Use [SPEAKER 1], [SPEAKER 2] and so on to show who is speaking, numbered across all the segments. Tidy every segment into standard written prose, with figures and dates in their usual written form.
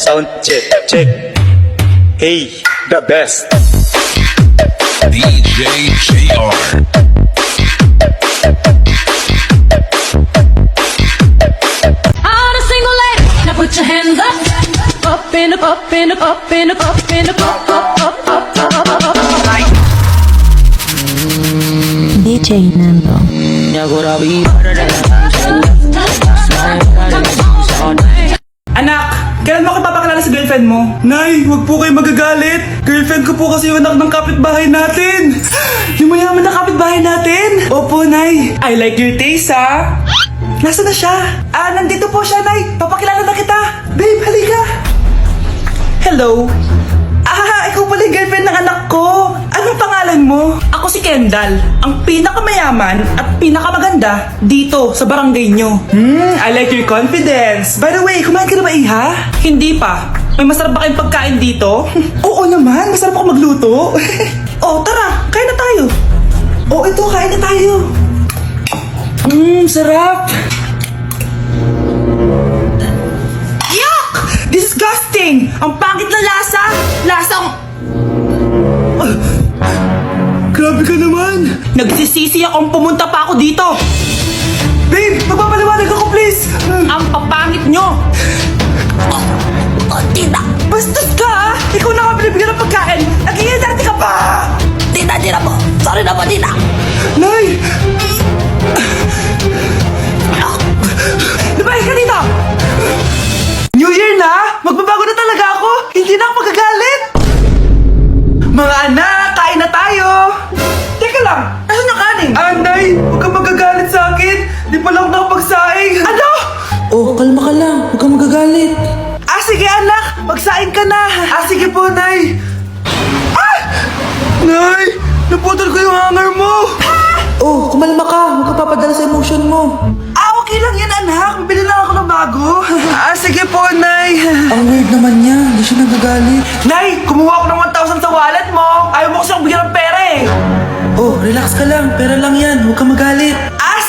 [SPEAKER 1] Sound check, check. Hey, the best.
[SPEAKER 2] DJ JR.
[SPEAKER 3] On a single leg, now put your hands up, up and up, up and up, up and up, up and up, up, up, up, up, up, up, up.
[SPEAKER 4] DJ Nando.
[SPEAKER 5] Anak, kailan mo ako papakilala sa girlfriend mo? Nay, wag po kayo magagalit. Girlfriend ko po kasi yung anak ng kapitbahay natin. Yung mayaman na kapitbahay natin. Opo, Nay. I like your taste, ha? Nasaan na siya? Nandito po siya, Nay. Papakilala na kita. Babe, halika. Hello. Ikaw pala yung girlfriend ng anak ko. Anong pangalan mo? Ako si Kendall, ang pinakamayaman at pinakamaganda dito sa barangay nyo. I like your confidence. By the way, kumain ka na ba, Iha? Hindi pa. May masarap ba kayong pagkain dito? Oo naman, masarap ako magluto. Tara, kain na tayo. Ito, kain na tayo. Sarap. Yuck! Disgusting! Ang pangit na lasa! Lasang... Grabe ka naman! Nagsisisi akong pumunta pa ako dito! Babe! Magpapaliwanag ako, please! Ang papangit nyo! Tita! Bastos ka, ha? Ikaw na nga binibigyan ng pagkain! Nag-iinarte ka pa! Tita po! Sorry na po, tita! Nay! Lumayas ka dito! New Year na! Magbabago na talaga ako! Hindi na ako magagalit! Mga anak, kain na tayo! Teka lang, asan yung kanin? Nay, huwag kang magagalit sa akin! Di pa lang nakapagsaing! Ano? Kalma ka lang, huwag kang magagalit. Sige anak, magsaing ka na! Sige po, Nay! Nay, naputol ko yung hanger mo! Kumalma ka, huwag ka papadala sa emotion mo. Okay lang yan, anak. Bibili lang ako ng bago. Sige po, Nay. Ang weird naman niya. Hindi siya nagagalit. Nay, kumuha ako ng 1,000 sa wallet mo. Ayaw mo kasi akong bigyan ng pera eh. Relax ka lang. Pera lang yan. Huwag ka magalit.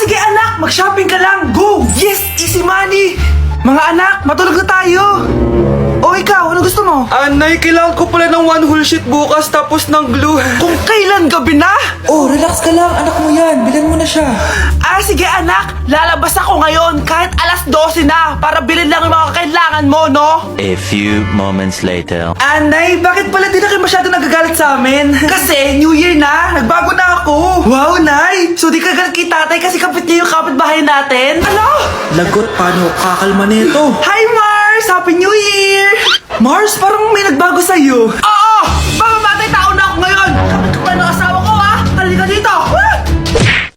[SPEAKER 5] Sige, anak. Mag-shopping ka lang. Go! Yes! Easy money! Mga anak, matulog na tayo. Ikaw, ano gusto mo? Nay, kailangan ko pala ng one whole sheet bukas tapos ng glue. Kung kailan gabi na? Relax ka lang. Anak mo yan. Bilhin mo na siya. Sige anak. Lalabas ako ngayon kahit alas 12 na para bilhin lang yung mga kailangan mo, no?
[SPEAKER 6] A few moments later.
[SPEAKER 5] Nay, bakit pala di na kayo masyado nagagalit sa amin? Kasi New Year na. Nagbago na ako. Wow, Nay. So di ka galit kay tatay kasi kapit niya yung kapitbahay natin? Ano? Lagot, paano kakalma nito? Hi, Mars! Happy New Year! Mars, parang may nagbago sa'yo. Oo! Mamamatay tao na ako ngayon! Kapit ko pa ng asawa ko, ha? Halika dito!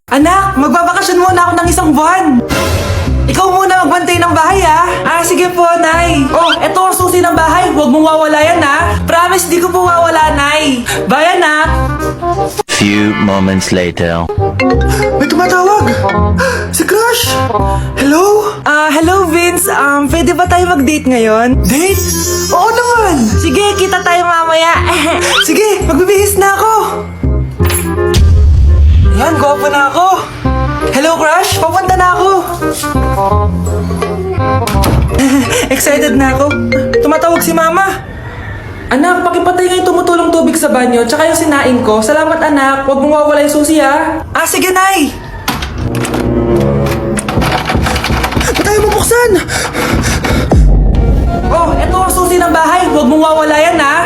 [SPEAKER 5] Anak, magbabakasyon muna ako ng isang buwan. Ikaw muna magbantay ng bahay, ha? Sige po, Nay. Eto ang susi ng bahay. Huwag mong wawala yan, ha? Promise, di ko po wawala, Nay. Bye, anak.
[SPEAKER 6] Few moments later.
[SPEAKER 5] May tumatawag! Si Crush! Hello? Hello, Vince. Pwede ba tayo mag-date ngayon? Date? Oo naman! Sige, kita tayo mamaya. Sige, magbibihis na ako. Yan, gwapo na ako. Hello, Crush. Papunta na ako. Excited na ako. Tumatawag si Mama. Anak, pakipatay nga yung tumutulong tubig sa banyo tsaka yung sinaing ko. Salamat, anak. Huwag mong wawala yung susi, ha? Sige, Nay. Ba't tayo mabuksan? Eto ang susi ng bahay. Huwag mong wawala yan, ha?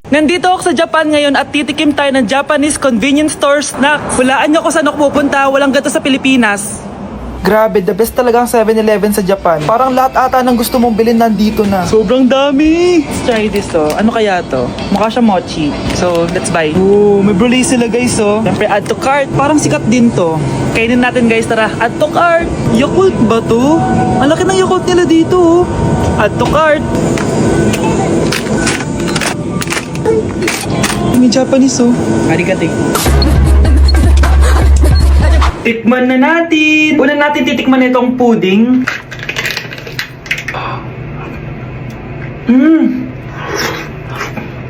[SPEAKER 5] Nandito ako sa Japan ngayon at titikim tayo ng Japanese convenience store snacks. Hulaan niyo kung saan ako pupunta, walang ganito sa Pilipinas. Grabe, the best talaga ang 7-Eleven sa Japan. Parang lahat ata ng gusto mong bilhin nandito na. Sobrang dami! Let's try this, Ano kaya to? Mukha siya mochi. So, let's buy. May brulay sila, guys, Siyempre, add to cart. Parang sikat din to. Kainin natin, guys, tara. Add to cart. Yakult ba to? Ang laki ng Yakult nila dito, Add to cart. daming Japanese oh. Arigato. Tikman na natin. Una natin titikman itong pudding.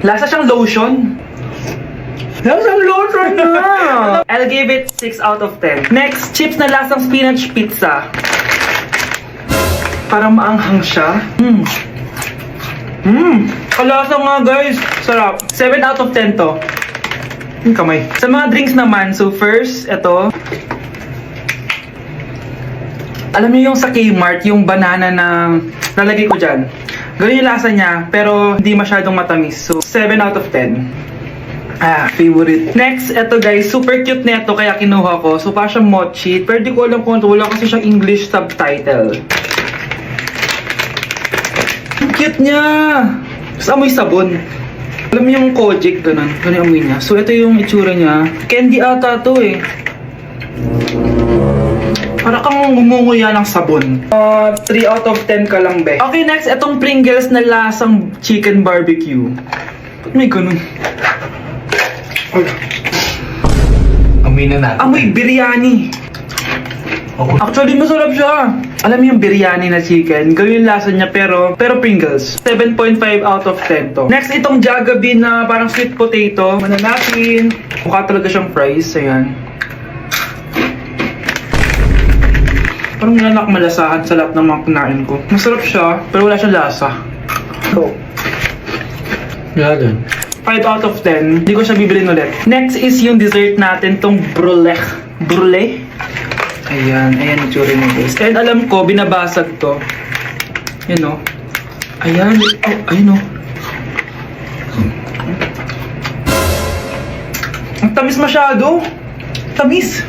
[SPEAKER 5] Lasa siyang lotion. Lasang lotion na! I'll give it 6 out of 10. Next, chips na lasang spinach pizza. Parang maanghang siya. Kalasa nga guys. Sarap. 7 out of 10 to. Yung kamay. Sa mga drinks naman, so first, ito. Alam niyo yung sa Kmart, yung banana na nalagay ko dyan. Ganun yung lasa niya, pero hindi masyadong matamis. So, 7 out of 10. Favorite. Next, eto guys, super cute na ito, kaya kinuha ko. So, parang siyang mochi. Pero di ko alam kung ito, wala kasi siyang English subtitle. Ang cute niya! Tapos amoy sabon. Alam mo yung Kojic, ganun. Ganun yung amoy niya. So, ito yung itsura niya. Candy ata to eh. Para kang ngumunguya ng sabon. 3 out of 10 ka lang, be. Okay, next, itong Pringles na lasang chicken barbecue. Ba't may ganun?
[SPEAKER 1] Amoy na natin.
[SPEAKER 5] Amoy biryani. Actually, masarap siya. Alam mo yung biryani na chicken, gawin yung lasa niya pero Pringles. 7.5 out of 10 to. Next, itong Jollibee na parang sweet potato. Mana natin. Mukha talaga siyang fries. Ayan. Parang nanak malasahan sa lahat ng mga kinain ko. Masarap siya, pero wala siyang lasa. So,
[SPEAKER 1] Yan.
[SPEAKER 5] 5 out of 10. Hindi ko siya bibilin ulit. Next is yung dessert natin, tong brulee. Brulee? Ayan, ayan yung tsura niya guys. And alam ko, binabasag to. Yun o. Ayan, oh, ayun o. Ang tamis masyado. Tamis.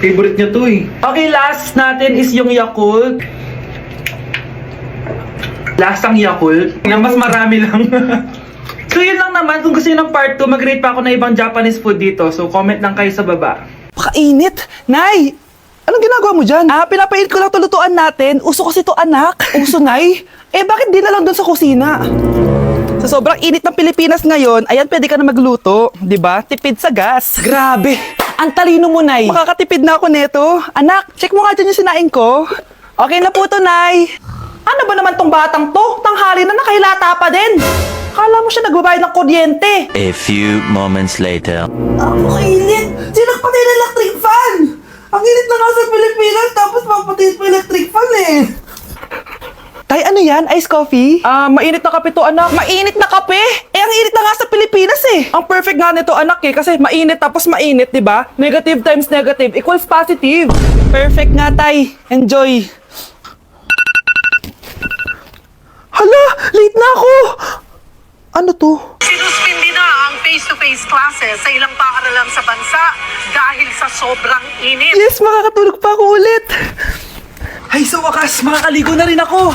[SPEAKER 5] Favorite niya to eh. Okay, last natin is yung Yakult. Lasang Yakult. Na mas marami lang. So yun lang naman. Kung gusto nyo ng part 2, mag-rate pa ako na ibang Japanese food dito. So comment lang kayo sa baba.
[SPEAKER 2] Pakainit! Nay! Anong ginagawa mo dyan? Pinapait ko lang to lutuan natin. Uso kasi to, anak. Uso, Nay? Bakit di na lang doon sa kusina? Sa sobrang init ng Pilipinas ngayon, ayan, pwede ka na magluto. 'Di ba? Tipid sa gas. Grabe! Ang talino mo, Nay. Makakatipid na ako neto. Anak, check mo nga dyan yung sinaing ko. Okay na po to, Nay. Ano ba naman tong batang to? Tanghali na nakahilata pa din. Kala mo siya nagbabayad ng kuryente.
[SPEAKER 6] A few moments later.
[SPEAKER 2] Ang init! Sinakpatay na electric fan! Ang init na nga sa Pilipinas, tapos mapatay pa electric fan eh! Tay, ano yan? Ice coffee? Mainit na kape to, anak. Mainit na kape? Ang init na nga sa Pilipinas eh. Ang perfect nga nito, anak eh. Kasi mainit tapos mainit, di ba? Negative times negative equals positive. Perfect nga, Tay. Enjoy. Hala! Late na ako! Ano to?
[SPEAKER 7] Sinuspindi na ang face-to-face classes sa ilang paaralan sa bansa dahil sa sobrang init.
[SPEAKER 2] Yes, makakatulog pa ako ulit. Ay, sa wakas, makakaligo na rin ako.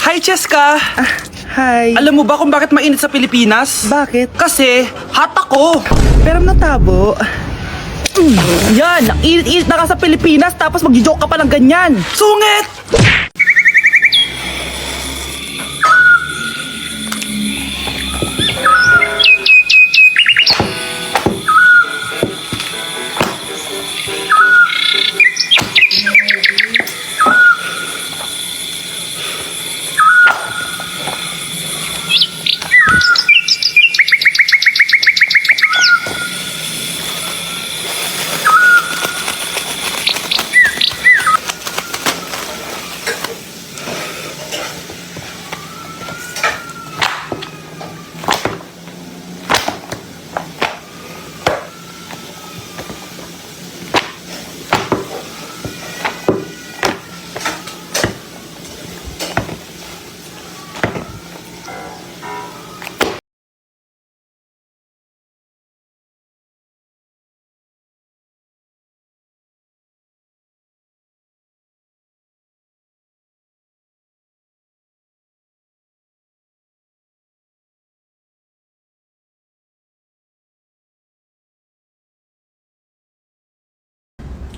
[SPEAKER 2] Hi, Cheska. Hi. Alam mo ba kung bakit mainit sa Pilipinas? Bakit? Kasi hot ako. Pero natabo. Yan, ang init-init na ka sa Pilipinas tapos mag-joke ka pa ng ganyan. Sungit!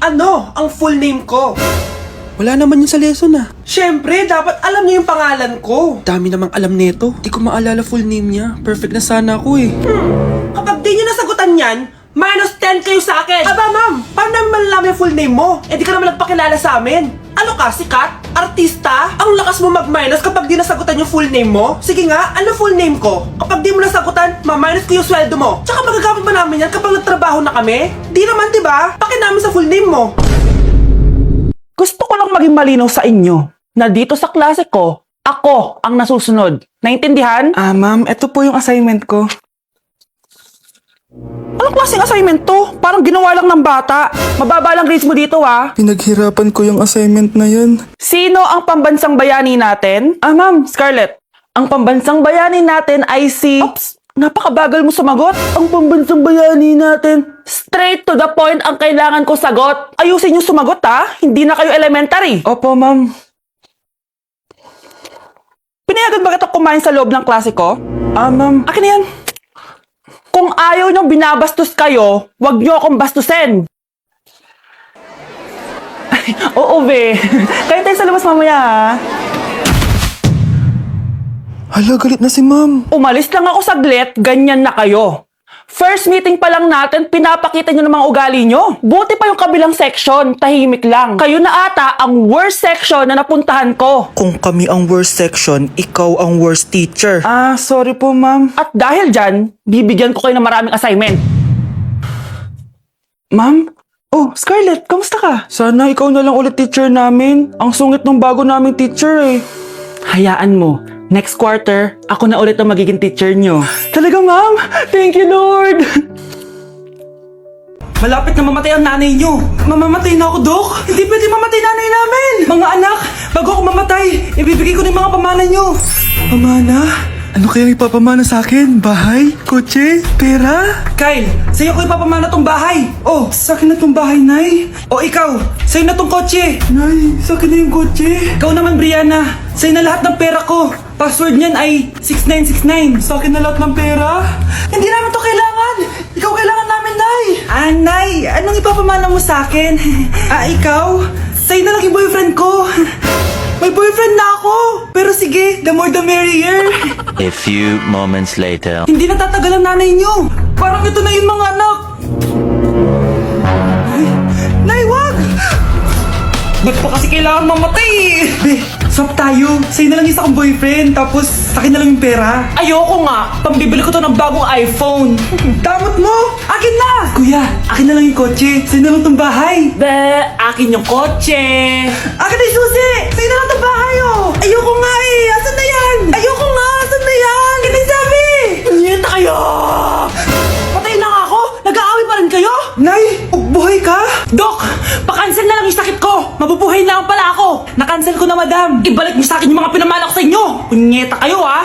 [SPEAKER 8] Ano ang full name ko? Wala naman yun sa lesson ah.
[SPEAKER 2] Siyempre, dapat alam niyo yung pangalan ko.
[SPEAKER 8] Dami namang alam nito. Di ko maalala full name niya. Perfect na sana ako eh.
[SPEAKER 2] Kapag di niyo nasagutan yan, minus 10 kayo sa akin. Aba ma'am, paano namin malalaman yung full name mo? Eh di ka naman nagpakilala sa amin. Ano ka, sikat? Artista? Ang lakas mo mag-minus kapag di nasagutan yung full name mo? Sige nga, ano full name ko? Kapag di mo nasagutan, ma-minus ko yung sweldo mo. Tsaka magagamit ba namin yan kapag nagtrabaho na kami? Di naman, di ba? Pakin namin sa full name mo. Gusto ko lang maging malinaw sa inyo na dito sa klase ko, ako ang nasusunod. Naintindihan? Ma'am, ito po yung assignment ko. Anong klaseng assignment to? Parang ginawa lang ng bata. Mababa lang grades mo dito ah.
[SPEAKER 5] Pinaghirapan ko yung assignment na yun.
[SPEAKER 2] Sino ang pambansang bayani natin? Ma'am, Scarlett. Ang pambansang bayani natin ay si... Oops! Napakabagal mo sumagot. Ang pambansang bayani natin. Straight to the point ang kailangan ko sagot. Ayusin yung sumagot ha. Hindi na kayo elementary. Opo, ma'am. Pinayagan ba kita kumain sa loob ng klase ko? Ma'am. Akin na yan. Kung ayaw niyong binabastos kayo, wag niyo akong bastusin. Oo, be. Kayo tayo sa labas mamaya, ha?
[SPEAKER 5] Hala, galit na si ma'am.
[SPEAKER 2] Umalis lang ako saglit, ganyan na kayo. First meeting pa lang natin, pinapakita nyo ng mga ugali nyo. Buti pa yung kabilang section, tahimik lang. Kayo na ata ang worst section na napuntahan ko.
[SPEAKER 5] Kung kami ang worst section, ikaw ang worst teacher.
[SPEAKER 2] Sorry po, ma'am. At dahil dyan, bibigyan ko kayo ng maraming assignment. Ma'am? Oh, Scarlett, kamusta ka? Sana ikaw na lang ulit teacher namin. Ang sungit ng bago naming teacher eh. Hayaan mo. Next quarter, ako na ulit ang magiging teacher nyo. Talaga, ma'am? Thank you, Lord!
[SPEAKER 5] Malapit na mamatay ang nanay nyo. Mamamatay na ako, Dok. Hindi pwede mamatay nanay namin. Mga anak, bago ako mamatay, ibibigay ko na yung mga pamana nyo. Pamana? Ano kayang ipapamana sa akin? Bahay? Kotse? Pera? Kyle, sa'yo ko ipapamana tong bahay. Oh, sa akin na tong bahay, Nay. O ikaw, sa'yo na tong kotse. Nay, sa akin na yung kotse. Ikaw naman, Brianna, sa'yo na lahat ng pera ko. Password niyan ay 6969. Sa akin na lahat ng pera? Hindi namin to kailangan. Ikaw kailangan namin, Nay. Nay, anong ipapamana mo sa akin? Ikaw? Sa'yo na lang yung boyfriend ko. May boyfriend na ako. Pero sige, the more the merrier.
[SPEAKER 6] A few moments later.
[SPEAKER 5] Hindi na tatagal ang nanay niyo. Parang ito na yung mga anak. Nay, wag! Ba't pa kasi kailangan mamatay eh? Be, swap tayo. Sa'yo na lang isa kong boyfriend, tapos akin na lang yung pera. Ayoko nga. Pambibili ko to ng bagong iPhone. Damot mo! Akin na! Kuya, akin na lang yung kotse. Sa'yo na lang tong bahay. Be, akin yung kotse. Akin na yung susi! Sa'yo na lang tong bahay oh! Ayoko nga eh! Asan na yan? Ayoko nga! Asan na yan? Ganun sabi! Niyenta kayo! Patay na nga ako! Nag-aaway pa rin kayo? Nay! Buhay ka? Dok! Pa-cancel na lang yung sakit ko! Mabubuhay na lang pala ako! Na-cancel ko na, madam! Ibalik mo sa akin yung mga pinamana ko sa inyo! Punyeta kayo, ha?